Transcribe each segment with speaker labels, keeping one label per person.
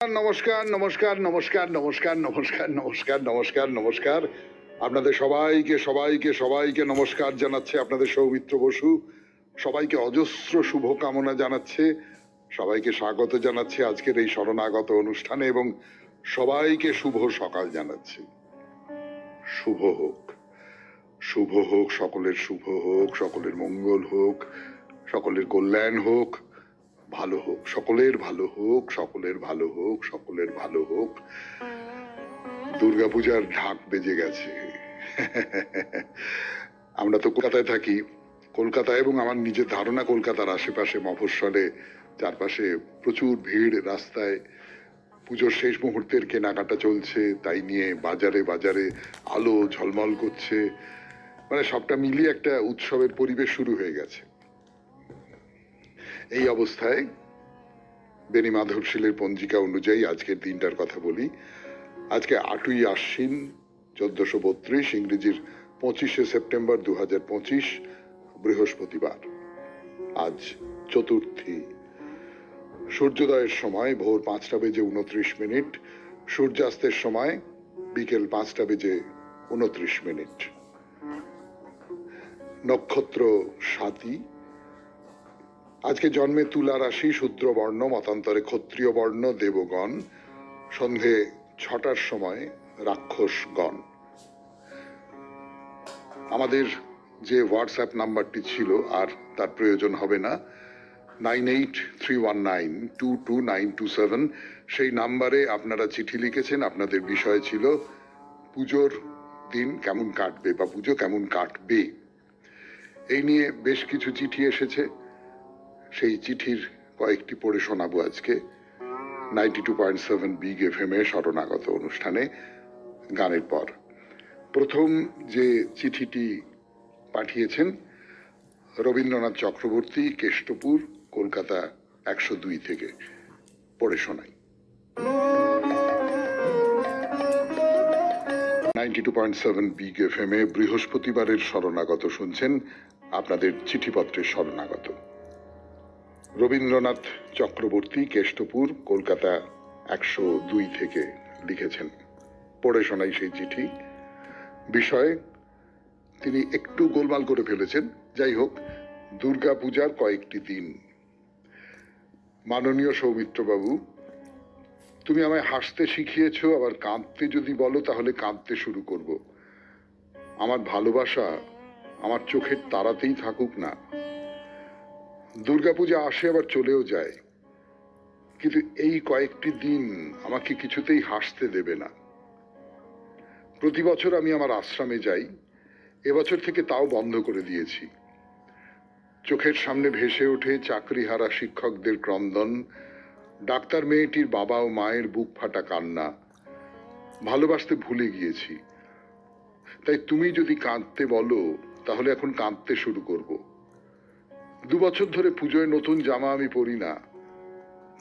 Speaker 1: নমস্কার নমস্কার নমস্কার নমস্কার নমস্কার নমস্কার নমস্কার নমস্কার আপনাদের সবাইকে সবাইকে সবাইকে নমস্কার জানাচ্ছে আপনাদের সৌমিত্র বসু। সবাইকে অজস্র শুভকামনা জানাচ্ছে, সবাইকে স্বাগত জানাচ্ছে আজকের এই শরণাগত অনুষ্ঠানে এবং সবাইকে শুভ সকাল জানাচ্ছি। শুভ হোক, শুভ হোক, সকলের শুভ হোক, সকলের মঙ্গল হোক, সকলের কল্যাণ হোক, ভালো হোক, সকলের ভালো হোক, সকলের ভালো হোক, সকলের ভালো হোক। দুর্গাপূজার ঢাক বেজে গেছে। আমরা তো কলকাতায় থাকি, কলকাতায় এবং আমার নিজের ধারণা কলকাতার আশেপাশে মফস্বলে চারপাশে প্রচুর ভিড় রাস্তায়। পুজোর শেষ মুহূর্তের কেনাকাটা চলছে, তাই নিয়ে বাজারে বাজারে আলো ঝলমল করছে, মানে সবটা মিলিয়ে একটা উৎসবের পরিবেশ শুরু হয়ে গেছে। এই অবস্থায় বেনি মাধবশীলের পঞ্জিকা অনুযায়ী আজকের দিনটার কথা বলি। আজকে 8ই আশ্বিন 1432, ইংরেজির 25শে সেপ্টেম্বর 2025, বৃহস্পতিবার। আজ চতুর্থী। সূর্যোদয়ের সময় ভোর 5:29, সূর্যাস্তের সময় বিকেল 5:29। নক্ষত্র স্বাতী। আজকে জন্মে তুলা রাশি, শূদ্র বর্ণ, মতান্তরে ক্ষত্রিয় বর্ণ, দেবগণ। সন্ধে 6টার সময় রাক্ষসগণ। আমাদের যে হোয়াটসঅ্যাপ নাম্বারটি ছিল আর তার প্রয়োজন হবে না, 9831922927, সেই নাম্বারে আপনারা চিঠি লিখেছেন। আপনাদের বিষয় ছিল পুজোর দিন কেমন কাটবে বা পুজো কেমন কাটবে। এই নিয়ে বেশ কিছু চিঠি এসেছে, সেই চিঠির কয়েকটি পড়ে শোনাবো আজকে 92.7 বিগ FM এ শরণাগত অনুষ্ঠানে গানের পর। প্রথম যে চিঠিটি পাঠিয়েছেন রবীন্দ্রনাথ চক্রবর্তী, কেষ্টপুর, কলকাতা 102 থেকে, পড়ে শোনাই। 92.7 বিগ FM এ বৃহস্পতিবারের শরণাগত শুনছেন, আপনাদের চিঠিপত্রের শরণাগত। রবীন্দ্রনাথ চক্রবর্তী, কেষ্টপুর, কলকাতা 102 থেকে লিখেছেন। পড়ে শোনাই সেই চিঠি। বিষয় তিনি একটু গোলমাল করে ফেলেছেন, যাই হোক। দুর্গা পূজার কয়েকটি দিন। মাননীয় সৌমিত্রবাবু, তুমি আমায় হাসতে শিখিয়েছ, আবার কাঁদতে যদি বলো তাহলে কাঁদতে শুরু করব। আমার ভালোবাসা আমার চোখের তারাতেই থাকুক না। দুর্গাপূজা আসে আবার চলেও যায়, কিন্তু এই কয়েকটি দিন আমাকে কিছুতেই হাসতে দেবে না। প্রতি বছর আমি আমার আশ্রমে যাই, এবছর থেকে তাও বন্ধ করে দিয়েছি। চোখের সামনে ভেসে ওঠে চাকরিহারা শিক্ষকদের ক্রন্দন, ডাক্তার মেয়েটির বাবা ও মায়ের বুক ফাটা কান্না। ভালোবাসতে ভুলে গিয়েছি, তাই তুমি যদি কাঁদতে বলো তাহলে এখন কাঁদতে শুরু করব। 2 বছর ধরে পুজোয় নতুন জামা আমি পরি না।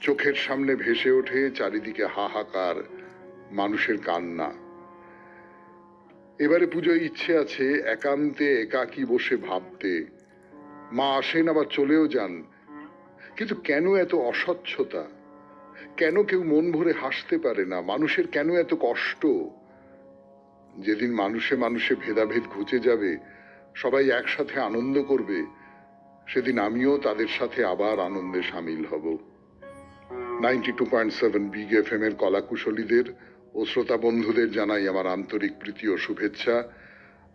Speaker 1: চোখের সামনে ভেসে ওঠে চারিদিকে হাহাকার, মানুষের কান্না। এবারে পুজোয় ইচ্ছে আছে একান্তে একাকী বসে ভাবতে। মা আসেন আবার চলেও যান, কিন্তু কেন এত অস্বচ্ছতা? কেন কেউ মন ভরে হাসতে পারে না? মানুষের কেন এত কষ্ট? যেদিন মানুষে মানুষে ভেদাভেদ ঘুচে যাবে, সবাই একসাথে আনন্দ করবে, সেদিন আমিও তাদের সাথে আবার আনন্দে সামিল হব। 92.7 বিগ FM এর কলাকুশলীদের ও শ্রোতা বন্ধুদের জানাই আমার আন্তরিক প্রীতি ও শুভেচ্ছা,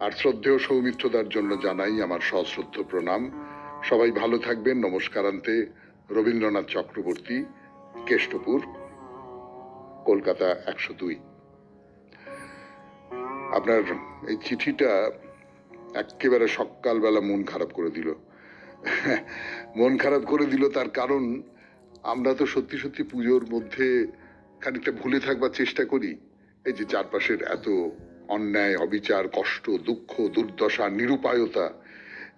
Speaker 1: আর শ্রদ্ধেয় সৌমিত্রদার জন্য জানাই আমার সশ্রদ্ধ প্রণাম। সবাই ভালো থাকবেন। নমস্কারান্তে, রবীন্দ্রনাথ চক্রবর্তী, কেষ্টপুর, কলকাতা 102। আপনার এই চিঠিটা একেবারে সকালবেলা মন খারাপ করে দিল। মন খারাপ করে দিল তার কারণ, আমরা তো সত্যি সত্যি পুজোর মধ্যে খানিকটা ভুলে থাকবার চেষ্টা করি। এই যে চারপাশের এত অন্যায়, অবিচার, কষ্ট, দুঃখ, দুর্দশা, নিরুপায়তা,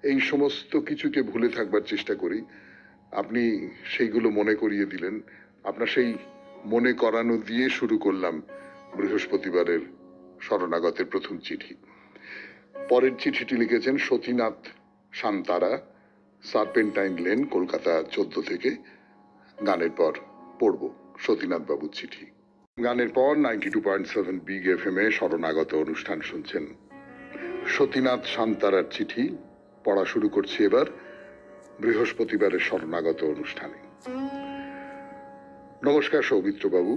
Speaker 1: এই সমস্ত কিছুকে ভুলে থাকবার চেষ্টা করি। আপনি সেইগুলো মনে করিয়ে দিলেন। আপনার সেই মনে করানো দিয়ে শুরু করলাম বৃহস্পতিবারের শরণাগতের প্রথম চিঠি। পরের চিঠিটি লিখেছেন সতীনাথ শান্তারা, সার্পেন্টাইন লেন, কলকাতা 14 থেকে। গানের পর পড়ব সতীনাথ বাবুর চিঠি। গানের পর 92.7 বিগ এফএম এ শরণাগত অনুষ্ঠান শুনছেন। সতীনাথ শান্তারার চিঠি পড়া শুরু করছি এবার বৃহস্পতিবারের শরণাগত অনুষ্ঠানে। নমস্কার সৌমিত্র বাবু।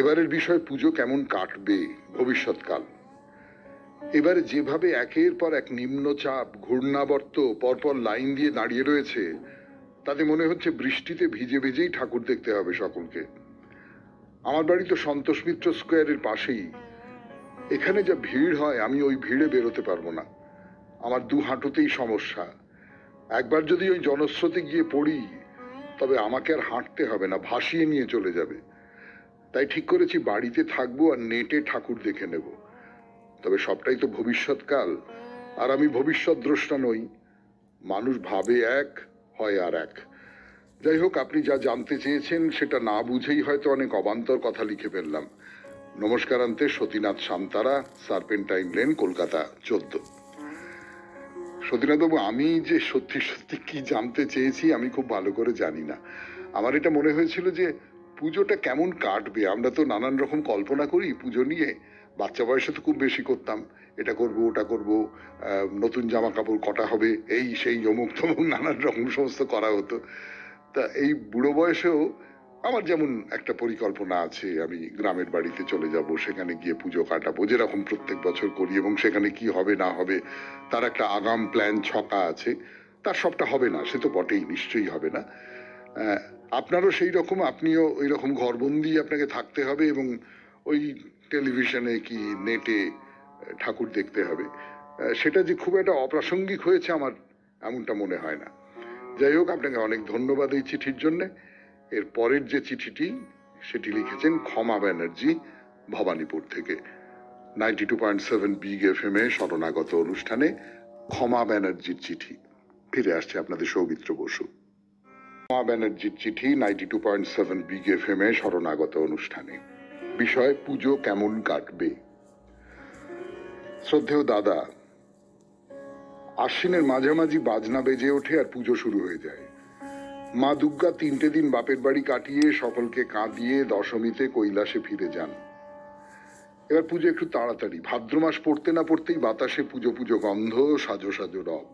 Speaker 1: এবারের বিষয় পুজো কেমন কাটবে ভবিষ্যৎকাল। এবারে যেভাবে একের পর এক নিম্নচাপ ঘূর্ণাবর্ত পরপর লাইন দিয়ে দাঁড়িয়ে রয়েছে, তাতে মনে হচ্ছে বৃষ্টিতে ভিজে ভিজেই ঠাকুর দেখতে হবে সকলকে। আমার বাড়ি তো সন্তোষ মিত্র স্কোয়ারের পাশেই। এখানে যা ভিড় হয়, আমি ওই ভিড়ে বেরোতে পারবো না। আমার দু হাঁটুতেই সমস্যা। একবার যদি ওই জনস্রোতে গিয়ে পড়ি, তবে আমাকে আর হাঁটতে হবে না, ভাসিয়ে নিয়ে চলে যাবে। তাই ঠিক করেছি বাড়িতে থাকবো আর নেটে ঠাকুর দেখে নেব। তবে সবটাই তো ভবিষ্যৎকাল, আর আমি ভবিষ্যৎ দ্রষ্টা নই। মানুষ ভাবে এক, হয় আর এক। যাই হোক, আপনি যা জানতে চেয়েছেন সেটা না বুঝেই হয়তো অনেক অবান্তর কথা লিখে ফেললাম। নমস্কারান্তে, সতীনাথ শান্তারা, সার্পেন্টাইন লেন, কলকাতা 14। সতীনাথবাবু, আমি যে সত্যি সত্যি কি জানতে চেয়েছি আমি খুব ভালো করে জানি না। আমার এটা মনে হয়েছিল যে পুজোটা কেমন কাটবে। আমরা তো নানান রকম কল্পনা করি পুজো নিয়ে। বাচ্চা বয়সে তো খুব বেশি করতাম, এটা করব ওটা করব, নতুন জামা কাপড় কটা হবে, এই সেই অমুক তমুক নানান রকম সমস্ত করা হতো। তা এই বুড়ো বয়সেও আমার যেমন একটা পরিকল্পনা আছে, আমি গ্রামের বাড়িতে চলে যাব, সেখানে গিয়ে পুজো কাটাবো যেরকম প্রত্যেক বছর করি, এবং সেখানে কি হবে না হবে তার একটা আগাম প্ল্যান ছকা আছে। তার সবটা হবে না, সে তো বটেই, নিশ্চয়ই হবে না। আপনারও সেই রকম, আপনিও ওই রকম ঘরবন্দি আপনাকে থাকতে হবে এবং ওই টেলিভিশনে কি নেটে ঠাকুর দেখতে হবে। সেটা যে খুব একটা অপ্রাসঙ্গিক হয়েছে আমার এমনটা মনে হয় না। যাই হোক, আপনাকে অনেক ধন্যবাদ এই চিঠির জন্যে। এর পরের যে চিঠিটি, সেটি লিখেছেন ক্ষমা ব্যানার্জি, ভবানীপুর থেকে। 92.7 বিগ এফএম এ শরণাগত অনুষ্ঠানে ক্ষমা ব্যানার্জির চিঠি। ফিরে আসছে আপনাদের সৌমিত্র বসু। ক্ষমা ব্যানার্জির চিঠি 92.7 বিগ এফএম এ শরণাগত অনুষ্ঠানে। বিষয় পুজো কেমন কাটবে। শ্রদ্ধেয় দাদা, আশ্বিনের মাঝামাঝি বাজনা বেজে ওঠে আর পুজো শুরু হয়ে যায়। মা দুর্গা 3টে দিন বাপের বাড়ি কাটিয়ে সকলকে কাঁদিয়ে দশমীতে কৈলাসে ফিরে যান। এবার পুজো একটু তাড়াতাড়ি। ভাদ্র মাস পড়তে না পড়তেই বাতাসে পুজো পুজো গন্ধ, সাজো সাজো রব।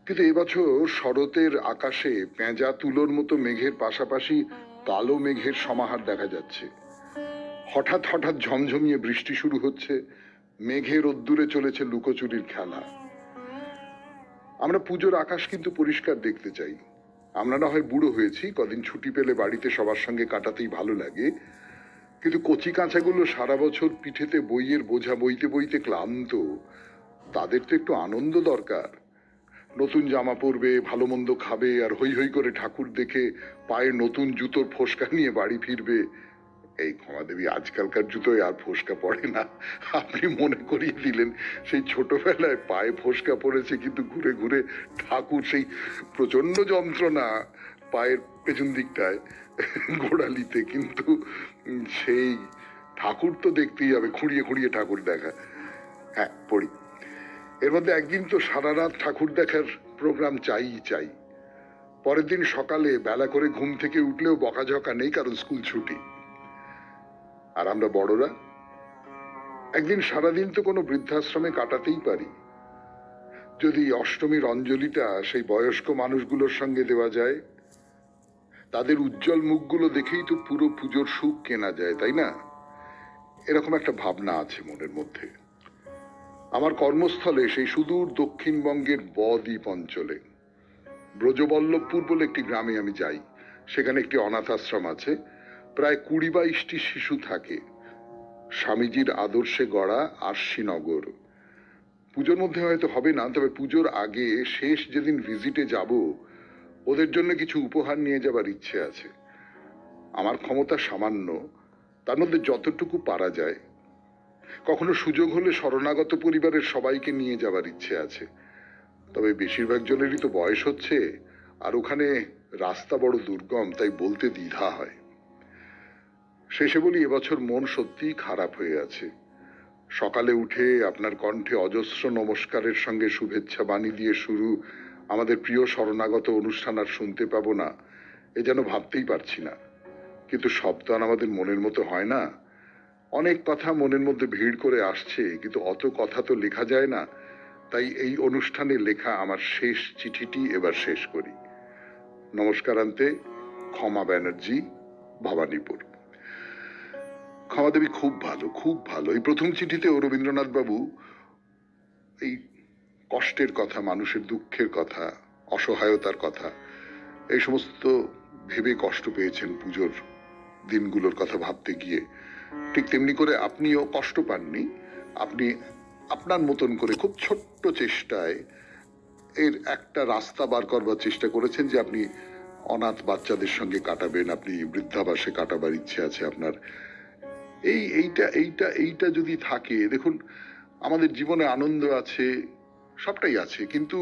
Speaker 1: কিন্তু এবছর শরতের আকাশে পেঁজা তুলোর মতো মেঘের পাশাপাশি কালো মেঘের সমাহার দেখা যাচ্ছে। হঠাৎ হঠাৎ ঝমঝমিয়ে বৃষ্টি শুরু হচ্ছে, মেঘে রোদ্দুরে চলেছে লুকোচুরির খেলা। আমরা পুজোর আকাশ কিন্তু পরিষ্কার দেখতে চাই। আমরা না হয় বুড়ো হয়েছি, কদিন ছুটি পেলে বাড়িতে সবার সঙ্গে কাটাতেই ভালো লাগে, কিন্তু কচি কাঁচাগুলো সারা বছর পিঠেতে বইয়ের বোঝা বইতে বইতে ক্লান্ত। তাদের তো একটু আনন্দ দরকার। নতুন জামা পরবে, ভালো মন্দ খাবে, আর হই হই করে ঠাকুর দেখে পায়ে নতুন জুতোর ফোসকা নিয়ে বাড়ি ফিরবে। এই ক্ষমাদেবী, আজকালকার জুতোয় আর ফোসকা পড়ে না। আপনি মনে করিয়ে দিলেন সেই ছোটবেলায় পায়ে ফোসকা পড়েছে, কিন্তু ঘুরে ঘুরে ঠাকুর, সেই প্রচন্ড যন্ত্রণা পায়ের পেছন দিকটায় গোড়ালিতে, কিন্তু সেই ঠাকুর তো দেখতেই হবে, খুঁড়িয়ে খুঁড়িয়ে ঠাকুর দেখা। হ্যাঁ, পড়ি। এর মধ্যে একদিন তো সারা রাত ঠাকুর দেখার প্রোগ্রাম চাই চাই। পরের দিন সকালে বেলা করে ঘুম থেকে উঠলেও বকাঝকা নেই, কারণ স্কুল ছুটি। আর আমরা বড়রা একদিন সারাদিন তো কোনো বৃদ্ধাশ্রমে কাটাতেই পারি, যদি অষ্টমীর অঞ্জলিটা সেই বয়স্ক মানুষগুলোর সঙ্গে দেওয়া যায়। তাদের উজ্জ্বল মুখগুলো দেখেই তো পুরো পুজোর সুখ কেনা যায়, তাই না? এরকম একটা ভাবনা আছে মনের মধ্যে। আমার কর্মস্থলে সেই সুদূর দক্ষিণবঙ্গের বদ্বীপ অঞ্চলে ব্রজবল্লভপুর বলে একটি গ্রামে আমি যাই। সেখানে একটি অনাথ আশ্রম আছে, প্রায় 20-22টি শিশু থাকে। স্বামীজির আদর্শে গড়া আরশিনগর। পুজোর মধ্যে হয়তো হবে না, তবে পুজোর আগে শেষ যেদিন ভিজিটে যাব, ওদের জন্য কিছু উপহার নিয়ে যাবার ইচ্ছে আছে। আমার ক্ষমতা সামান্য, তার মধ্যে যতটুকু পারা যায়। কখনো সুযোগ হলে শরণাগত পরিবারের সবাইকে নিয়ে যাবার ইচ্ছে আছে। তবে বেশিরভাগ জনেরই তো বয়স হচ্ছে, আর ওখানে রাস্তা বড় দুর্গম, তাই বলতে দ্বিধা হয়। শেষে বলি, এবছর মন সত্যিই খারাপ হয়ে আছে। সকালে উঠে আপনার কণ্ঠে অজস্র নমস্কারের সঙ্গে শুভেচ্ছা বাণী দিয়ে শুরু আমাদের প্রিয় শরণাগত অনুষ্ঠান আর শুনতে পাবো না, এ যেন ভাবতেই পারছি না। কিন্তু সব তো আর আমাদের মনের মতো হয় না। অনেক কথা মনের মধ্যে ভিড় করে আসছে, কিন্তু অত কথা তো লেখা যায় না। তাই এই অনুষ্ঠানে লেখা আমার শেষ চিঠিটি এবার শেষ করি। নমস্কার আনতে, ক্ষমা ব্যানার্জি, ভবানীপুর। ক্ষমা দেবী খুব ভালো, খুব ভালো। এই প্রথম চিঠিতেও রবীন্দ্রনাথ বাবু এই কষ্টের কথা, মানুষের দুঃখের কথা, অসহায়তার কথা, এই সমস্ত ভেবে কষ্ট পেয়েছেন পুজোর দিনগুলোর কথা ভাবতে গিয়ে। ঠিক তেমনি করে আপনিও কষ্ট পাননি। আপনি আপনার মতন করে খুব ছোট্ট চেষ্টায় এর একটা রাস্তা বার করবার চেষ্টা করেছেন, যে আপনি অনাথ বাচ্চাদের সঙ্গে কাটাবেন, আপনি বৃদ্ধাবাসে কাটাবার ইচ্ছে আছে আপনার। এইটা যদি থাকে, দেখুন আমাদের জীবনে আনন্দ আছে, সবটাই আছে, কিন্তু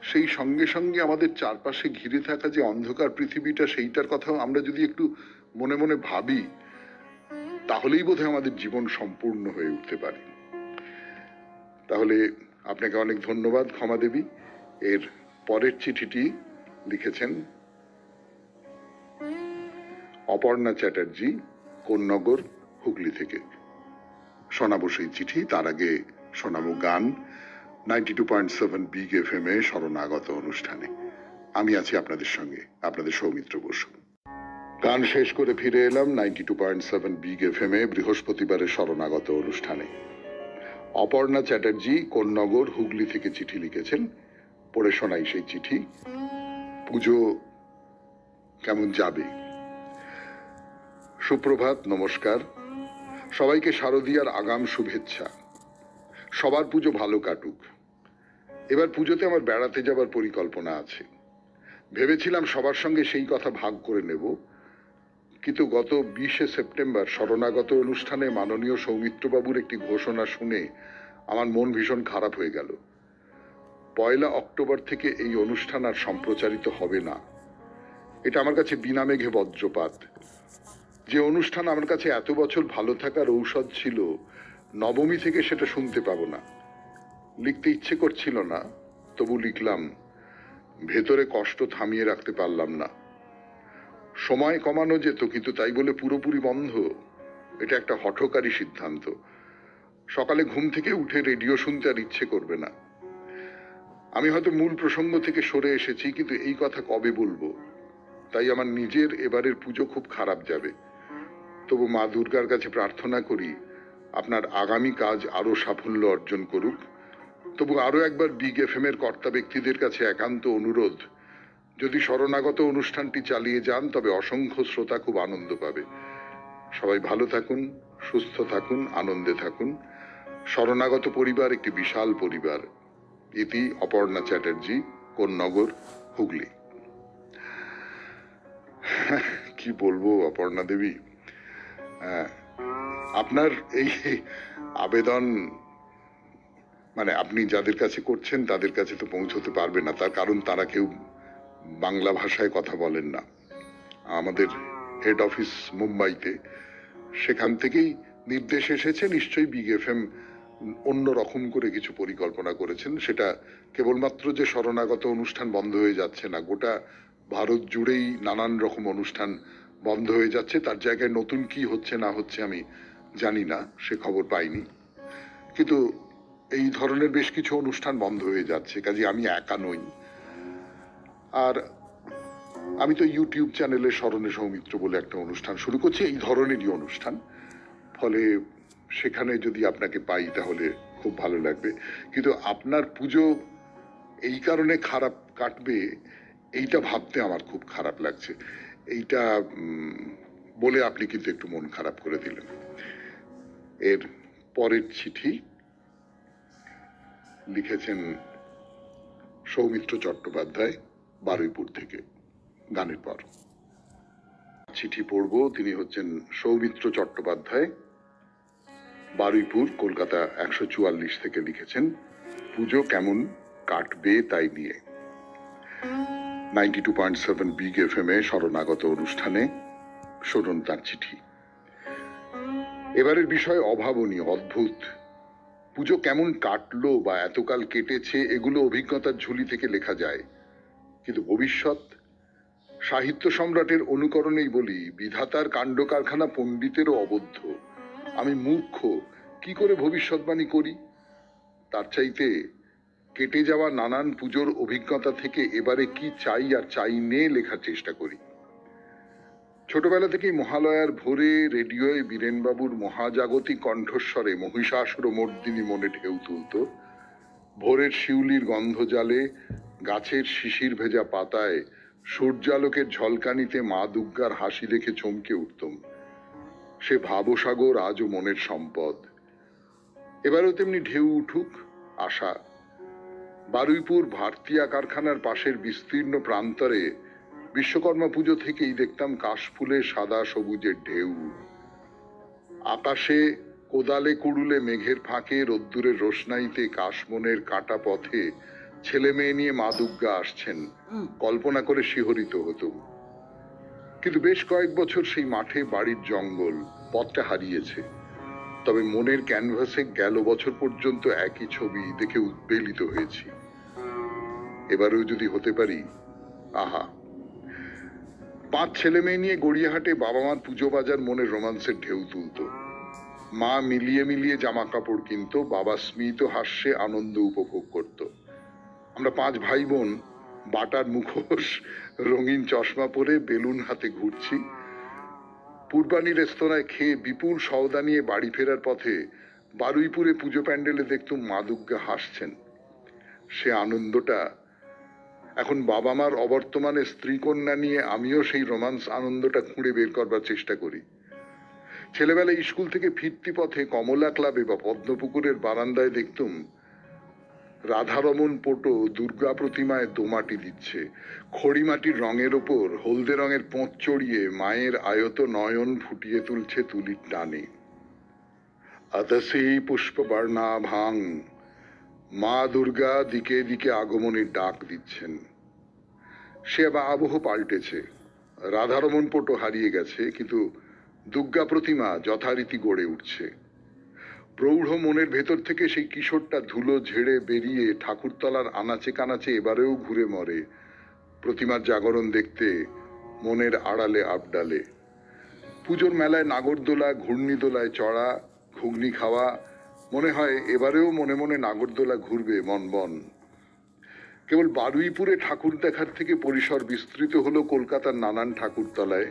Speaker 1: সেই সঙ্গে সঙ্গে আমাদের চারপাশে ঘিরে থাকা যে অন্ধকার পৃথিবীটা, সেইটার কথাও আমরা যদি একটু মনে মনে ভাবি, তাহলেই বোধহয় আমাদের জীবন সম্পূর্ণ হয়ে উঠতে পারে। তাহলে আপনাকে অনেক ধন্যবাদ ক্ষমা দেবী। এর পরের চিঠিটি লিখেছেন অপর্ণা চ্যাটার্জি, কোন্নগর, হুগলি থেকে। শোনাবো সেই চিঠি, তার আগে শোনাবো গান 92.7 বিগ FM এ শরণাগত অনুষ্ঠানে। আমি আছি আপনাদের সঙ্গে, আপনাদের সৌমিত্র বসু। গান শেষ করে ফিরে এলাম 92.7 বিগ FM এ বৃহস্পতিবারের শরণাগত অনুষ্ঠানে। অপর্ণা চ্যাটার্জি, কোন্নগর, হুগলি থেকে চিঠি লিখেছেন। পড়ে শোনাই সেই চিঠি। পুজো কেমন যাবে? সুপ্রভাত, নমস্কার। সবাইকে শারদীয়ার আগাম শুভেচ্ছা। সবার পুজো ভালো কাটুক। এবার পুজোতে আমার বেড়াতে যাবার পরিকল্পনা আছে। ভেবেছিলাম সবার সঙ্গে সেই কথা ভাগ করে নেব, কিন্তু গত 20শে সেপ্টেম্বর শরণাগত অনুষ্ঠানে মাননীয় সৌমিত্রবাবুর একটি ঘোষণা শুনে আমার মন ভীষণ খারাপ হয়ে গেল। 1 অক্টোবর থেকে এই অনুষ্ঠান আর সম্প্রচারিত হবে না। এটা আমার কাছে বিনা মেঘে বজ্রপাত। যে অনুষ্ঠান আমার কাছে এত বছর ভালো থাকার ঔষধ ছিল, নবমী থেকে সেটা শুনতে পাবো না। লিখতে ইচ্ছে করছিল না, তবু লিখলাম। ভেতরে কষ্ট থামিয়ে রাখতে পারলাম না। সময় কমানো যেত, কিন্তু তাই বলে পুরোপুরি বন্ধ, এটা একটা হঠকারী সিদ্ধান্ত। সকালে ঘুম থেকে উঠে রেডিও শুনতে আর ইচ্ছে করবে না। আমি হয়তো মূল প্রসঙ্গ থেকে সরে এসেছি, কিন্তু এই কথা কবে বলবো? তাই আমার নিজের এবারের পুজো খুব খারাপ যাবে। তবু মা দুর্গার কাছে প্রার্থনা করি আপনার আগামী কাজ আরো সাফল্য অর্জন করুক। তবু আরো একবার বিগ FM এর কর্তা ব্যক্তিদের কাছে একান্ত অনুরোধ, যদি শরণাগত অনুষ্ঠানটি চালিয়ে যান তবে অসংখ্য শ্রোতা খুব আনন্দ পাবে। সবাই ভালো থাকুন, সুস্থ থাকুন, আনন্দে থাকুন। শরণাগত পরিবার একটি বিশাল পরিবার। ইতি অপর্ণা চ্যাটার্জি, কোন্নগর, হুগলি। কি বলবো অপর্ণা দেবী, আপনার এই আবেদন মানে আপনি যাদের কাছে করছেন তাদের কাছে তো পৌঁছতে পারবে না, তার কারণ তারা কেউ বাংলা ভাষায় কথা বলেন না। আমাদের হেড অফিস মুম্বাইতে, সেখান থেকেই নির্দেশ এসেছে। নিশ্চয়ই বিগ FM অন্য রকম করে কিছু পরিকল্পনা করেছেন। সেটা কেবলমাত্র যে শরণাগত অনুষ্ঠান বন্ধ হয়ে যাচ্ছে না, গোটা ভারত জুড়েই নানান রকম অনুষ্ঠান বন্ধ হয়ে যাচ্ছে। তার জায়গায় নতুন কি হচ্ছে না হচ্ছে আমি জানি না, সে খবর পাইনি। কিন্তু এই ধরনের বেশ কিছু অনুষ্ঠান বন্ধ হয়ে যাচ্ছে, কাজে আমি একা নই। আর আমি তো ইউটিউব চ্যানেলে স্মরণে সৌমিত্র বলে একটা অনুষ্ঠান শুরু করছি, এই ধরনেরই অনুষ্ঠান। ফলে সেখানে যদি আপনাকে পাই তাহলে খুব ভালো লাগবে। কিন্তু আপনার পুজো এই কারণে খারাপ কাটবে, এইটা ভাবতে আমার খুব খারাপ লাগছে। এইটা বলে আপনি কিন্তু একটু মন খারাপ করে দিলেন। এর পরের চিঠি লিখেছেন সৌমিত্র চট্টোপাধ্যায়, বারুইপুর থেকে। গানের পর চিঠি পড়ব। তিনি হচ্ছেন সৌমিত্র চট্টোপাধ্যায়, বারুইপুর, কলকাতা 144 থেকে লিখেছেন পুজো কেমন কাটবে তাই নিয়ে। 92.7 বিগ FM এ শরণাগত অনুষ্ঠানে শুনুন তার চিঠি। এবারের বিষয় অভাবনীয়, অদ্ভুত। পুজো কেমন কাটলো বা এতকাল কেটেছে, এগুলো অভিজ্ঞতার ঝুলি থেকে লেখা যায়, কিন্তু ভবিষ্যৎ সাহিত্য সম্রাটের অনুকরণেই বলি, বিধাতার কাণ্ড কারখানা পণ্ডিতেরও অবদ্ধ। আমি মূর্খ, কি করে ভবিষ্যৎবাণী করি? তার চাইতে কেটে যাওয়া নানান পুজোর অভিজ্ঞতা থেকে এবারে কি চাই আর চাই নে লেখার চেষ্টা করি। ছোটবেলা থেকেই মহালয়ার ভোরে রেডিওয়ে বীরেনবাবুর মহাজাগতিক কণ্ঠস্বরে মহিষাসুর মর্দিনী মনে ঢেউ তুলত। ভোরের শিউলির গন্ধ জালে, গাছের শিশির ভেজা পাতায় সূর্যালোকের ঝলকানিতে মা দুর্গার হাসি দেখে চমকে উঠতম। সে ভাবসাগর আজও মনের সম্পদ। এবারেও তেমনি ঢেউ উঠুক আশা। বারুইপুর ভারতিয়া কারখানার পাশের বিস্তীর্ণ প্রান্তরে বিশ্বকর্মা পুজো থেকেই দেখতাম কাশফুলের সাদা সবুজের ঢেউ। আকাশে কোদালে কুড়ুলে মেঘের ফাঁকে রোদ্দুরের রোশনাইতে কাশবনের কাটা পথে ছেলে মেয়ে নিয়ে মা দুর্গা আসছেন, কল্পনা করে শিহরিত হতো। কিন্তু বেশ কয়েক বছর সেই মাঠে বাড়ির জঙ্গল, পথটা হারিয়েছে। তবে মনের ক্যানভাসে গেল বছর পর্যন্ত একই ছবি দেখে উদ্বেলিত হয়েছি। এবারেও যদি হতে পারি, আহা। 5 ছেলে মেয়ে নিয়ে গড়িয়াহাটে বাবা মার পুজো বাজার মনের রোমান্সের ঢেউ তুলত। মা মিলিয়ে মিলিয়ে জামা কাপড় কিনত, বাবা স্মিত হাস্যে আনন্দ উপভোগ করত। আমরা 5 ভাই বোন বাটার মুখোশ, রঙিন চশমা পরে বেলুন হাতে ঘুরছি। পূর্বাণী রেস্তোরাঁয় খেয়ে বিপুল সওদা নিয়ে বাড়ি ফেরার পথে বারুইপুরে পুজো প্যান্ডেলে দেখতুম মা দুর্গা হাসছেন। সে আনন্দটা এখন বাবা মার অবর্তমানে স্ত্রী কন্যা নিয়ে আমিও সেই রোমান্স আনন্দটা খুঁড়ে বের করবার চেষ্টা করি। ছেলেবেলায় স্কুল থেকে ফিরতি পথে কমলা ক্লাবে বা পদ্মপুকুরের বারান্দায় দেখতুম রাধারমন পটো দুর্গা প্রতিমায় দোমাটি দিচ্ছে। খড়ি মাটির রঙের ওপর হলদে রঙের পোঁত চড়িয়ে মায়ের আয়ত নয়ন ফুটিয়ে তুলছে তুলির টানে। আতসী পুষ্পবর্ণা ভাং, মা দুর্গা দিকে দিকে আগমনের ডাক দিচ্ছেন। সে আবার আবহ পাল্টেছে। রাধারমন পটো হারিয়ে গেছে, কিন্তু দুর্গা প্রতিমা যথারীতি গড়ে উঠছে। প্রৌঢ় মনের ভেতর থেকে সেই কিশোরটা ধুলো ঝেড়ে বেরিয়ে ঠাকুরতলার আনাচে কানাচে এবারেও ঘুরে মরে প্রতিমার জাগরণ দেখতে মনের আড়ালে আবডালে। পুজোর মেলায় নাগরদোলা, ঘূর্ণিদোলায় চড়া, ঘুগনি খাওয়া, মনে হয় এবারেও মনে মনে নাগরদোলা ঘুরবে মন বন। কেবল বারুইপুরে ঠাকুর দেখার থেকে পরিসর বিস্তৃত হলো কলকাতার নানান ঠাকুরতলায়,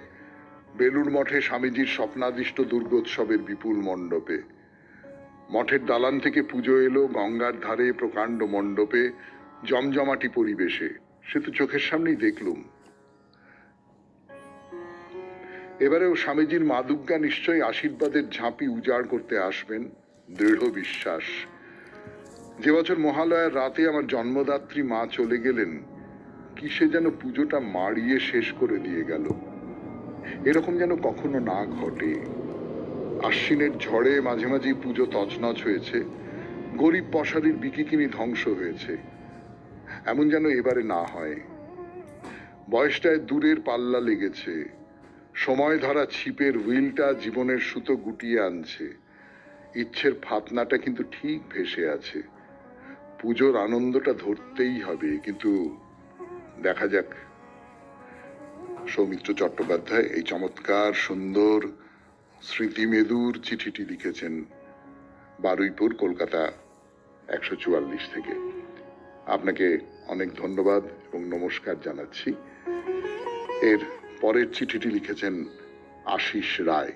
Speaker 1: বেলুড় মঠে স্বামীজির স্বপ্নাদিষ্ট দুর্গোৎসবের বিপুল মণ্ডপে। মঠের দালান থেকে পুজো এলো গঙ্গার ধারে প্রকাণ্ড মণ্ডপে, জমজমাটি পরিবেশে। সে তো চোখের সামনেই দেখলুম। এবারেও স্বামীজির মা দুর্গা নিশ্চয়ই আশীর্বাদের ঝাঁপি উজাড় করতে আসবেন, দৃঢ় বিশ্বাস। যে বছর মহালয়ার রাতে আমার জন্মদাত্রী মা চলে গেলেন, কিসে যেন পুজোটা মাড়িয়ে শেষ করে দিয়ে গেল। এরকম যেন কখনো না ঘটে। আশ্বিনের ঝড়ে মাঝে মাঝেই পুজো তছনছ হয়েছে, গরিব পশারির বিকিকিনি ধ্বংস হয়েছে। এমন যেন এবারে না হয়। বয়সটায় দূরের পাল্লা লেগেছে। সময় ধরা ছিপের হুইলটা জীবনের সুতো গুটিয়ে আনছে। ইচ্ছের ফাতনাটা কিন্তু ঠিক ভেসে আছে। পুজোর আনন্দটা ধরতেই হবে, কিন্তু দেখা যাক। সৌমিত্র চট্টোপাধ্যায় এই চমৎকার সুন্দর স্মৃতিমেদুর চিঠিটি লিখেছেন বারুইপুর, কলকাতা 144 থেকে। আপনাকে অনেক ধন্যবাদ এবং নমস্কার জানাচ্ছি। এর পরের চিঠিটি লিখেছেন আশিস রায়।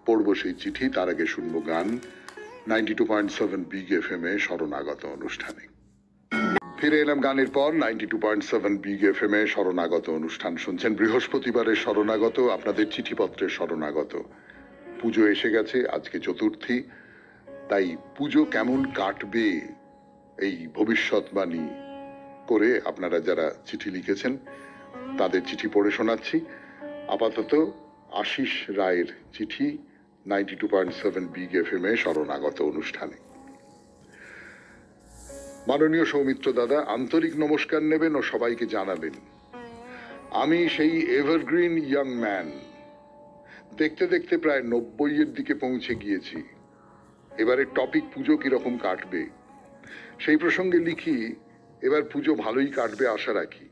Speaker 1: পড়ব সেই চিঠি, তার আগে শুনবো গান 92.7 বিগ এফএম এ শরণাগত অনুষ্ঠানে। ফিরে এলাম গানের পর। 92.7 বিগ এফএম এ শরণাগত অনুষ্ঠান শুনছেন। বৃহস্পতিবারের শরণাগত, আপনাদের চিঠিপত্রের শরণাগত। পুজো এসে গেছে, আজকে চতুর্থী। তাই পুজো কেমন কাটবে এই ভবিষ্যৎবাণী করে আপনারা যারা চিঠি লিখেছেন তাদের চিঠি পড়ে শোনাচ্ছি। আপাতত আশিস রায়ের চিঠি 92.7 বিগ এফএম এ শরণাগত অনুষ্ঠানে। মাননীয় সৌমিত্র দাদা, আন্তরিক নমস্কার নেবেন ও সবাইকে জানাবেন, আমি সেই এভারগ্রিন ইয়াং ম্যান। দেখতে দেখতে প্রায় 90-এর দিকে পৌঁছে গিয়েছি। এবারে টপিক পুজো কিরকম কাটবে সেই প্রসঙ্গে লিখি, এবার পুজো ভালোই কাটবে আশা রাখি।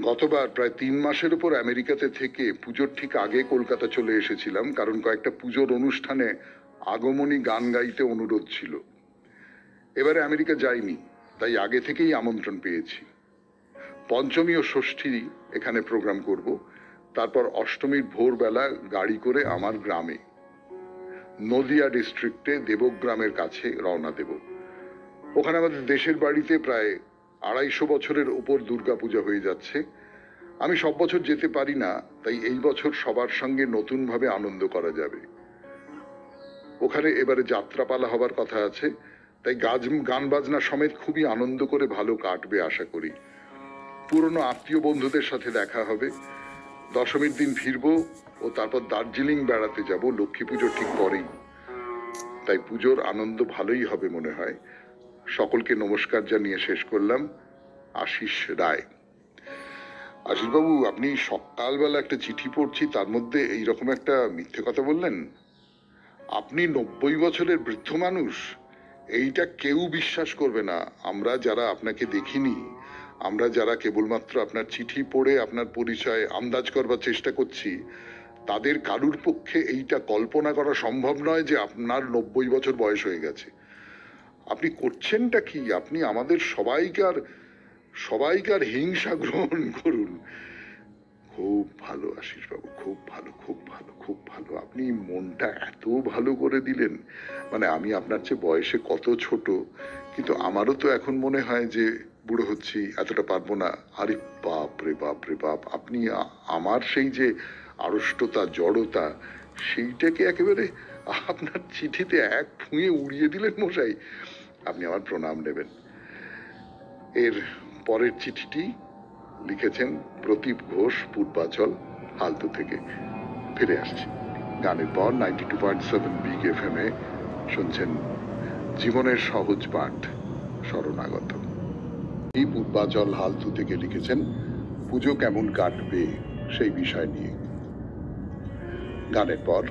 Speaker 1: গতবার প্রায় 3 মাসের উপর আমেরিকাতে থেকে পুজোর ঠিক আগে কলকাতা চলে এসেছিলাম, কারণ কয়েকটা পুজোর অনুষ্ঠানে আগমনী গান গাইতে অনুরোধ ছিল। এবারে আমেরিকা যাইনি, তাই আগে থেকেই আমন্ত্রণ পেয়েছি। পঞ্চমী ও ষষ্ঠী এখানে প্রোগ্রাম করব, তারপর অষ্টমীর ভোরবেলা গাড়ি করে আমার গ্রামে, নদিয়া ডিস্ট্রিক্টে দেবগ্রামের কাছে রওনা দেব। ওখানে আমাদের দেশের বাড়িতে প্রায় 250 বছরের উপর দুর্গাপূজা হয়ে যাচ্ছে। আমি সব বছর যেতে পারি না, তাই এই বছর সবার সঙ্গে নতুনভাবে আনন্দ করা যাবে। ওখানে এবারে যাত্রাপালা হবার কথা আছে, তাই গান বাজনা সমেত খুবই আনন্দ করে ভালো কাটবে আশা করি। পুরনো আত্মীয় বন্ধুদের সাথে দেখা হবে। দশমীর দিন ফিরবো ও তারপর দার্জিলিং বেড়াতে যাব লক্ষ্মী পুজোর ঠিক পরেই। তাই পুজোর আনন্দ ভালোই হবে মনে হয়। সকলকে নমস্কার জানিয়ে শেষ করলাম। আশিস রায়। আশিসবাবু, আপনি সকালবেলা একটা চিঠি পড়ছি, তার মধ্যে এইরকম একটা মিথ্যে কথা বললেন। আপনি 90 বছরের বৃদ্ধ মানুষ, এইটা কেউ বিশ্বাস করবে না। আমরা যারা আপনাকে দেখিনি, আমরা যারা কেবলমাত্র আপনার চিঠি পড়ে আপনার পরিচয় আন্দাজ করবার চেষ্টা করছি, তাদের কারুর পক্ষে এইটা কল্পনা করা সম্ভব নয় যে আপনার 90 বছর বয়স হয়ে গেছে। আপনি করছেনটা কি? আপনি আমাদের সবাইকার হিংসা গ্রহণ করুন। খুব ভালো আশিসবাবু, খুব ভালো, খুব ভালো, খুব ভালো। আপনি মনটা এত ভালো করে দিলেন। মানে আমি আপনার চেয়ে বয়সে কত ছোট, কিন্তু আমারও তো এখন মনে হয় যে বুড়ো হচ্ছি, এতটা পারবো না। আরে বাপ রে বাপ রে বাপ, আপনি আমার সেই যে আড়ষ্টতা, জড়তা, সেইটাকে একেবারে আপনার চিঠিতে এক ফুঁয়ে উড়িয়ে দিলেন মশাই। আপনি আমার প্রণাম নেবেন। এর পরের চিঠিটি লিখেছেন প্রদীপ ঘোষ, পূর্বাচল, হালতু থেকে। ফিরে আসছি গানের পর 92.7 বিগ FM এ শুনছেন জীবনের সহজ পাঠ, শরণাগত। এই পূর্বাচল হালতু থেকে লিখেছেন পুজো কেমন কাটবে সেই বিষয় নিয়ে। গানের পর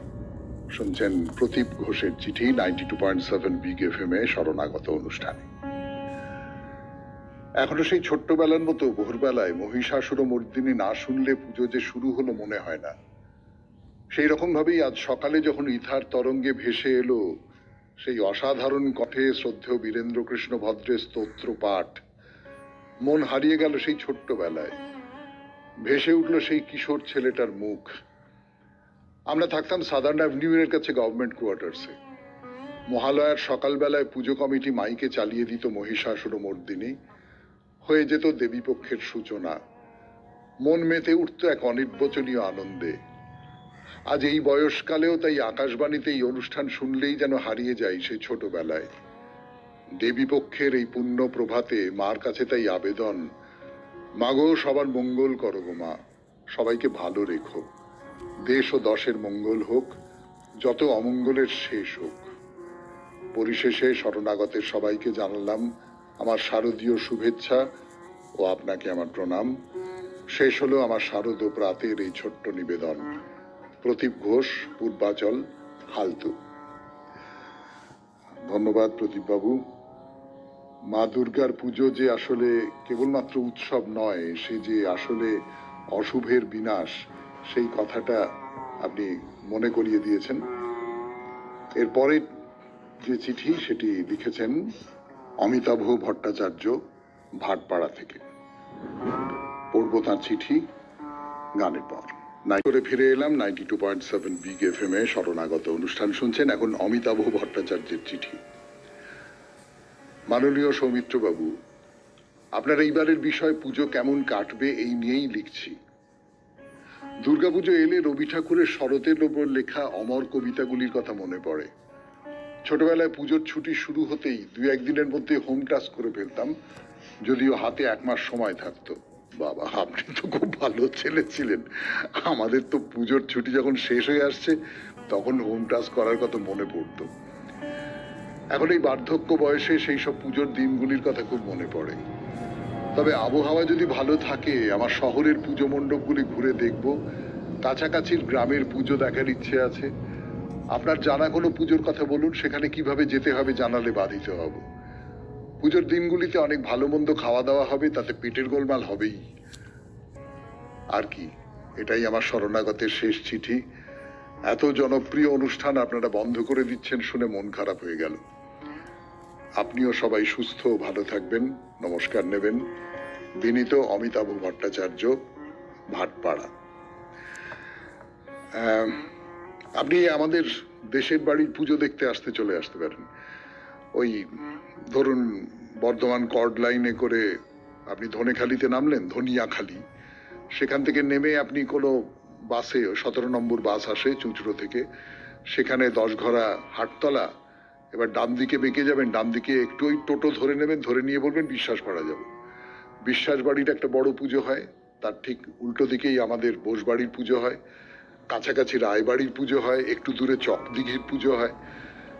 Speaker 1: শুনছেন প্রদীপ ঘোষের চিঠি 92.7 বিগ FM এ শরণাগত অনুষ্ঠানে। এখনো সেই ছোট্টবেলার মতো ভোরবেলায় মহিষাসুরমর্দিনী না শুনলে পুজো যে শুরু হলো মনে হয় না। সেই রকম ভাবেই আজ সকালে যখন ইথার তরঙ্গে ভেসে এলো সেই অসাধারণ কণ্ঠে শ্রদ্ধেয় বীরেন্দ্রকৃষ্ণ ভদ্রের স্তোত্র পাঠ, মন হারিয়ে গেল সেই ছোট্টবেলায়। ভেসে উঠল সেই কিশোর ছেলেটার মুখ। আমরা থাকতাম সাদার্ন অ্যাভিনিউ এর কাছে গভর্নমেন্ট কোয়ার্টার্সে। মহালয়ার সকালবেলায় পুজো কমিটি মাইকে চালিয়ে দিত মহিষাসুরমর্দিনী, হয়ে যেত দেবীপক্ষের সূচনা। মন মেতে উঠত এক অনির্বচনীয় আনন্দে। আজ এই বয়সকালেও তাই আকাশবাণীতে এই অনুষ্ঠান শুনলেই যেন হারিয়ে যাই সেই ছোটবেলায়। দেবীপক্ষের এই পুণ্য প্রভাতে মার কাছে তাই আবেদন, মাগো সবার মঙ্গল করো গো মা, সবাইকে ভালো রেখো, দেশ ও দশের মঙ্গল হোক, যত অমঙ্গলের শেষ হোক। পরিশেষে শরণাগতের সবাইকে জানালাম আমার শারদীয় শুভেচ্ছা ও আপনাকে আমার প্রণাম। শেষ হলো আমার শারদ প্রাতের এই ছোট্ট নিবেদন। প্রদীপ ঘোষ, পূর্বাচল, হালতু। ধন্যবাদ প্রদীপ বাবু। মা দুর্গার পুজো যে আসলে কেবলমাত্র উৎসব নয়, সে যে আসলে অশুভের বিনাশ, সেই কথাটা আপনি মনে করিয়ে দিয়েছেন। এরপরে যে চিঠি সেটি লিখেছেন অমিতাভ ভট্টাচার্য, ভাটপাড়া থেকে। পড়ব তাঁর চিঠি গানের পর। করে ফিরে এলাম 92.7 বিগ FM এ শরণাগত অনুষ্ঠান শুনছেন। এখন অমিতাভ ভট্টাচার্যের চিঠি। মাননীয় সৌমিত্র বাবু, আপনার এইবারের বিষয় পুজো কেমন কাটবে এই নিয়েই লিখছি। দুর্গাপুজো এলে রবি ঠাকুরের শরতের ওপর লেখা অমর কবিতাগুলির কথা মনে পড়ে। ছোটবেলায় পুজোর ছুটি শুরু হতেই 2-1 দিনের মধ্যে হোম টাস্ক করে ফেলতাম, যদিও হাতে 1 মাস সময় থাকতো। বাবা, আপনি তো খুব ভালো ছেলে ছিলেন। আমাদের তো পুজোর ছুটি যখন শেষ হয়ে আসছে তখন হোম টাস্ক করার কথা মনে পড়তো। এখন এই বার্ধক্য বয়সে সেই সব পুজোর দিনগুলির কথা খুব মনে পড়ে। তবে আবহাওয়া যদি ভালো থাকে আমার শহরের পুজো মণ্ডপগুলি ঘুরে দেখব, কাছাকাছির গ্রামের পুজো দেখার ইচ্ছে আছে। আপনার জানা কোনো পুজোর কথা বলুন, সেখানে কিভাবে যেতে হবে জানালে বাধিত হব। পুজোর দিনগুলিতে অনেক ভালো মন্দ খাওয়া দাওয়া হবে, তাতে পেটের গোলমাল হবেই। আর কি, এটাই আমার শরণাগতের শেষ চিঠি। এত জনপ্রিয় অনুষ্ঠান আপনারা বন্ধ করে দিচ্ছেন শুনে মন খারাপ হয়ে গেল। আপনিও সবাই সুস্থ ও ভালো থাকবেন। নমস্কার নেবেন। বিনীত অমিতাভ ভট্টাচার্য, ভাটপাড়া। আপনি আমাদের দেশের বাড়ির পুজো দেখতে চলে আসতে পারেন। ওই ধরুন বর্ধমান কর্ড লাইনে করে আপনি ধনেখালিতে নামলেন, ধনিয়াখালি, সেখান থেকে নেমে আপনি কোনো বাসে, 17 নম্বর বাস আসে চুঁচুড়ো থেকে, সেখানে 10 ঘরা হাটতলা, এবার ডান দিকে বেঁকে যাবেন, ডান দিকে একটু ওই টোটো ধরে নেবেন, ধরে নিয়ে বলবেন বিশ্বাস পাড়া যাব। বিশ্বাস বাড়ির একটা বড় পুজো হয়, তার ঠিক উল্টো দিকেই আমাদের বোসবাড়ির পুজো হয়, কাছাকাছি রায়বাড়ির পুজো হয়, একটু দূরে চকদিঘির পুজো হয়,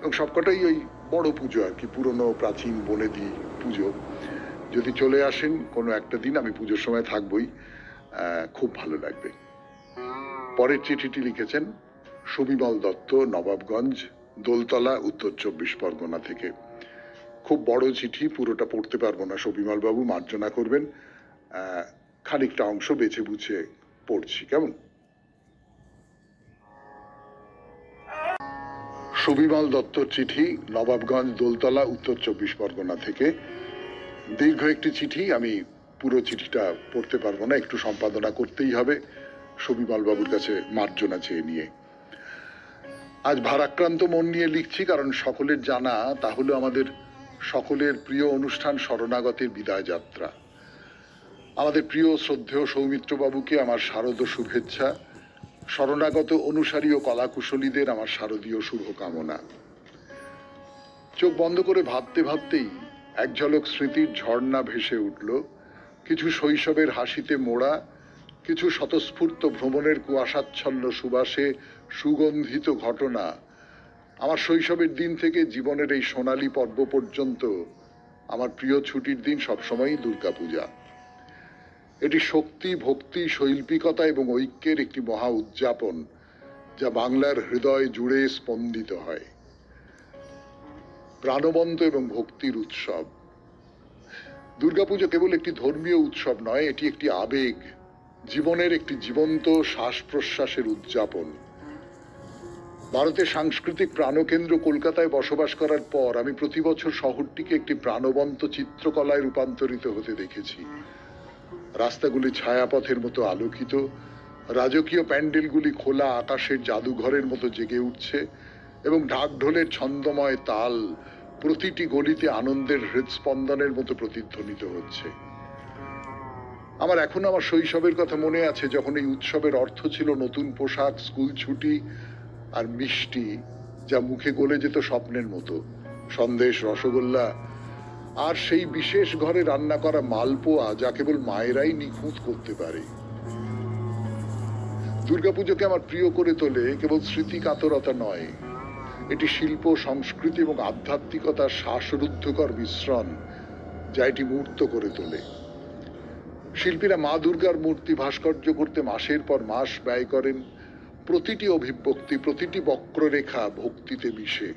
Speaker 1: এবং সবকটাই ওই বড় পুজো আর কি, পুরনো প্রাচীন বনেদি পুজো। যদি চলে আসেন কোনো একটা দিন, আমি পুজোর সময় থাকবই, খুব ভালো লাগবে। পরের চিঠিটি লিখেছেন সুবিমল দত্ত, নবাবগঞ্জ, দোলতলা, উত্তর 24 পরগনা থেকে। খুব বড় চিঠি, পুরোটা পড়তে পারবো না, সুবিমল বাবু মার্জনা করবেন। খানিকটা অংশ বেছে বুঝে পড়ছি, কেমন? সুবিমল দত্তর চিঠি, নবাবগঞ্জ, দোলতলা, উত্তর 24 পরগনা থেকে। দীর্ঘ একটি চিঠি, আমি পুরো চিঠিটা পড়তে পারবো না, একটু সম্পাদনা করতেই হবে সুবিমল বাবুর কাছে মার্জনা চেয়ে নিয়ে। আজ ভারাক্রান্ত মন নিয়ে লিখছি, কারণ সকলের জানা তা হলো আমাদের সকলের প্রিয় অনুষ্ঠান শরণাগতের বিদায় যাত্রা। আমাদের প্রিয় শ্রদ্ধেয় সৌমিত্র বাবুকে আমার শারদ শুভেচ্ছা, শরণাগত অনুসারী ও কলাকুশলীদের আমার শারদীয় শুভকামনা। চোখ বন্ধ করে ভাবতে ভাবতেই এক ঝলক স্মৃতির ঝর্ণা ভেসে উঠল। কিছু শৈশবের হাসিতে মোড়া, কিছু স্বতঃস্ফূর্ত ভ্রমণের কুয়াশাচ্ছন্ন সুবাসে সুগন্ধিত ঘটনা। আমার শৈশবের দিন থেকে জীবনের এই সোনালী পর্ব পর্যন্ত আমার প্রিয় ছুটির দিন সবসময়ই দুর্গাপূজা। এটি শক্তি, ভক্তি, শৈল্পিকতা এবং ঐক্যের একটি মহা উদযাপন, যা বাংলার হৃদয় জুড়ে স্পন্দিত হয়। প্রাণবন্ত এবং ভক্তির উৎসব। দুর্গাপুজো কেবল একটি ধর্মীয় উৎসব নয়, এটি একটি আবেগ, জীবনের একটি জীবন্ত শ্বাস প্রশ্বাসের উদযাপন। ভারতের সাংস্কৃতিক প্রাণকেন্দ্র কলকাতায় বসবাস করার পর আমি প্রতি বছর শহরটিকে একটি প্রাণবন্ত চিত্রকলায় রূপান্তরিত হতে দেখেছি। রাস্তাগুলি ছায়াপথের মতো আলোকিত, রাজকীয় প্যান্ডেলগুলি খোলা আকাশের জাদুঘরের মতো জেগে উঠছে, এবং ঢাকঢোলের ছন্দময় তাল প্রতিটি গলিতে আনন্দের হৃদস্পন্দনের মতো প্রতিধ্বনিত হচ্ছে। আমার এখনো আমার শৈশবের কথা মনে আছে, যখন এই উৎসবের অর্থ ছিল নতুন পোশাক, স্কুল ছুটি আর মিষ্টি, যা মুখে গলে যেত স্বপ্নের মতো, সন্দেশ, রসগোল্লা, আর সেই বিশেষ ঘরে রান্না করা মালপোয়া যা কেবল মায়েরাই নিখুঁত করতে পারে। দুর্গাপুজোকে আমার প্রিয় করে তোলে কেবল স্মৃতি কাতরতা নয়, এটি শিল্প, সংস্কৃতি এবং আধ্যাত্মিকতার শ্বাসরুদ্ধকর মিশ্রণ, যা এটি মূর্ত করে তোলে। শিল্পীরা মা দুর্গার মূর্তি ভাস্কর্য করতে মাসের পর মাস ব্যয় করেন। প্রতিটি অভিব্যক্তি, প্রতিটি বক্ররেখা ভক্তিতে মিশে।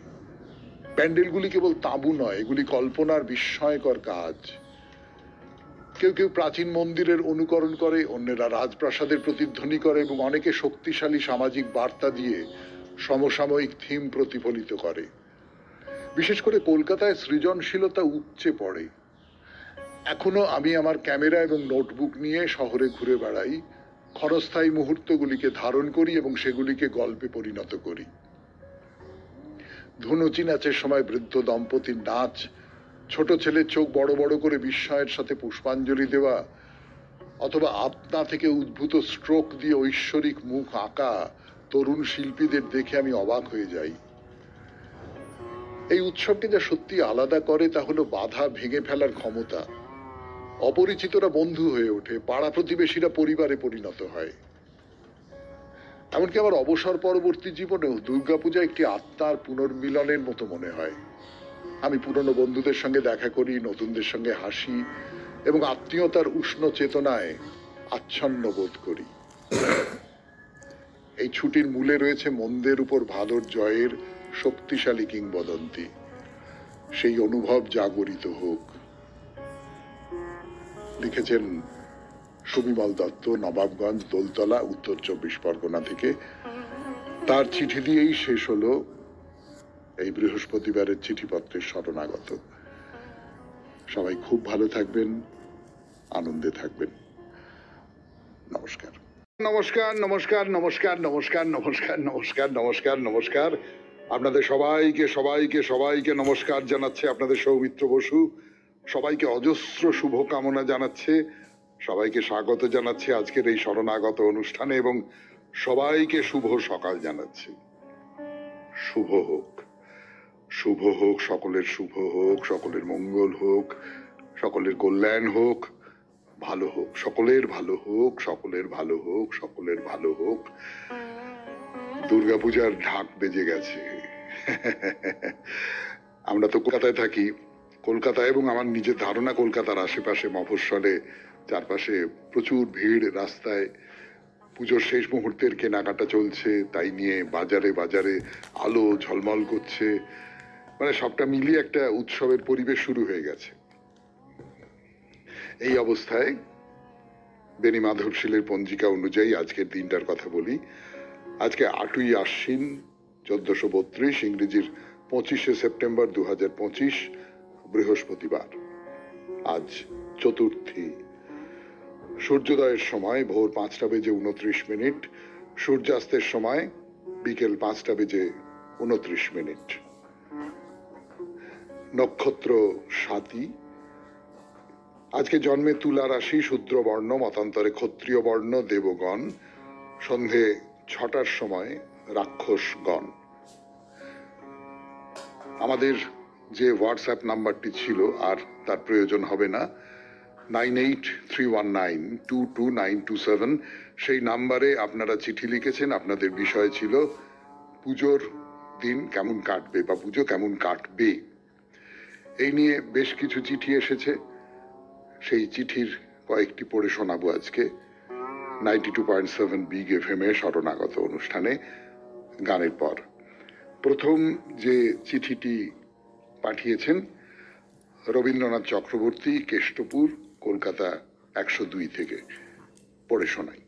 Speaker 1: প্যান্ডেলগুলি কেবল তাঁবু নয়, এগুলি কল্পনার বিস্ময়কর কাজ। কেউ কেউ প্রাচীন মন্দিরের অনুকরণ করে, অন্যেরা রাজপ্রাসাদের প্রতিধ্বনি করে, এবং অনেকে শক্তিশালী সামাজিক বার্তা দিয়ে সমসাময়িক থিম প্রতিফলিত করে। বিশেষ করে কলকাতায় সৃজনশীলতা উপচে পড়ে। এখনো আমি আমার ক্যামেরা এবং নোটবুক নিয়ে শহরে ঘুরে বেড়াই, ক্ষণস্থায়ী মুহূর্তগুলিকে ধারণ করি এবং সেগুলিকে গল্পে পরিণত করি। ধুনুচি নাচের সময় বৃদ্ধ দম্পতির নাচ, ছোট ছেলের চোখ বড় বড় করে বিস্ময়ের সাথে পুষ্পাঞ্জলি দেওয়া, অথবা আপনা থেকে উদ্ভূত স্ট্রোক দিয়ে ঐশ্বরিক মুখ আঁকা তরুণ শিল্পীদের দেখে আমি অবাক হয়ে যাই। এই উৎসবকে যা সত্যি আলাদা করে তা হলো বাধা ভেঙে ফেলার ক্ষমতা। অপরিচিতরা বন্ধু হয়ে ওঠে, পাড়া প্রতিবেশীরা পরিবারে পরিণত হয়। এমনকি আমার অবসর পরবর্তী জীবনেও দুর্গাপূজা একটি আত্মার পুনর্মিলনের মতো মনে হয়। আমি পুরনো বন্ধুদের সঙ্গে দেখা করি, নতুনদের সঙ্গে হাসি, এবং আত্মীয়তার উষ্ণ চেতনায় আচ্ছন্ন বোধ করি। এই ছুটির মূলে রয়েছে মন্দের উপর ভালোর জয়ের শক্তিশালী কিংবদন্তি। সেই অনুভব জাগরিত হোক। লিখেছেন সুবিমল দত্ত, নবাবগঞ্জ, দোলতলা, উত্তর 24 পরগনা থেকে। তার চিঠি দিয়েই শেষ হলো এই বৃহস্পতিবারের চিঠিপত্রের শরণাগত। সবাই খুব ভালো থাকবেন, আনন্দে থাকবেন। নমস্কার। নমস্কার, নমস্কার, নমস্কার, নমস্কার, নমস্কার, নমস্কার, নমস্কার, নমস্কার। আপনাদের সবাইকে সবাইকে সবাইকে নমস্কার জানাচ্ছে আপনাদের সৌমিত্র বসু। সবাইকে অজস্র শুভকামনা জানাচ্ছে, সবাইকে স্বাগত জানাচ্ছে আজকের এই শরণাগত অনুষ্ঠানে এবং সবাইকে শুভ সকাল জানাচ্ছি। শুভ হোক, শুভ হোক, সকলের শুভ হোক, সকলের মঙ্গল হোক, সকলের কল্যাণ হোক, ভালো হোক, সকলের ভালো হোক, সকলের ভালো হোক, সকলের ভালো হোক। দুর্গাপূজার ঢাক বেজে গেছে। আমরা তো কলকাতায় থাকি। কলকাতায় এবং আমার নিজের ধারণা কলকাতার আশেপাশে মফস্বলে চারপাশে প্রচুর ভিড় রাস্তায়। পুজোর শেষ মুহূর্তের কেনাকাটা চলছে, তাই নিয়ে বাজারে বাজারে আলো ঝলমল করছে, মানে সবটা মিলিয়ে একটা উৎসবের পরিবেশ শুরু হয়ে গেছে। এই অবস্থায় বেনি মাধবশীলের পঞ্জিকা অনুযায়ী আজকের দিনটার কথা বলি। আজকে 8ই আশ্বিন 1432, ইংরেজির 25শে সেপ্টেম্বর 2025, বৃহস্পতিবার। আজ চতুর্থী। সূর্যোদয়ের সময় ভোর 5:29, সূর্যাস্তের সময় বিকেল 5:29। নক্ষত্র স্বাতী। আজকে জন্মে তুলা রাশি, শূদ্র বর্ণ, মতান্তরে ক্ষত্রিয় বর্ণ, দেবগণ। সন্ধে 6টার সময় রাক্ষসগণ। আমাদের যে হোয়াটসঅ্যাপ নাম্বারটি ছিল আর তার প্রয়োজন হবে না, 9831922927, সেই নাম্বারে আপনারা চিঠি লিখেছেন। আপনাদের বিষয় ছিল পুজোর দিন কেমন কাটবে বা পুজো কেমন কাটবে। এই নিয়ে বেশ কিছু চিঠি এসেছে, সেই চিঠির কয়েকটি পড়ে শোনাবো আজকে 92.7 বিগ FM এ শরণাগত অনুষ্ঠানে গানের পর। প্রথম যে চিঠিটি পাঠিয়েছেন রবীন্দ্রনাথ চক্রবর্তী, কেষ্টপুর, কলকাতা 102 থেকে। পড়ে শোনাই।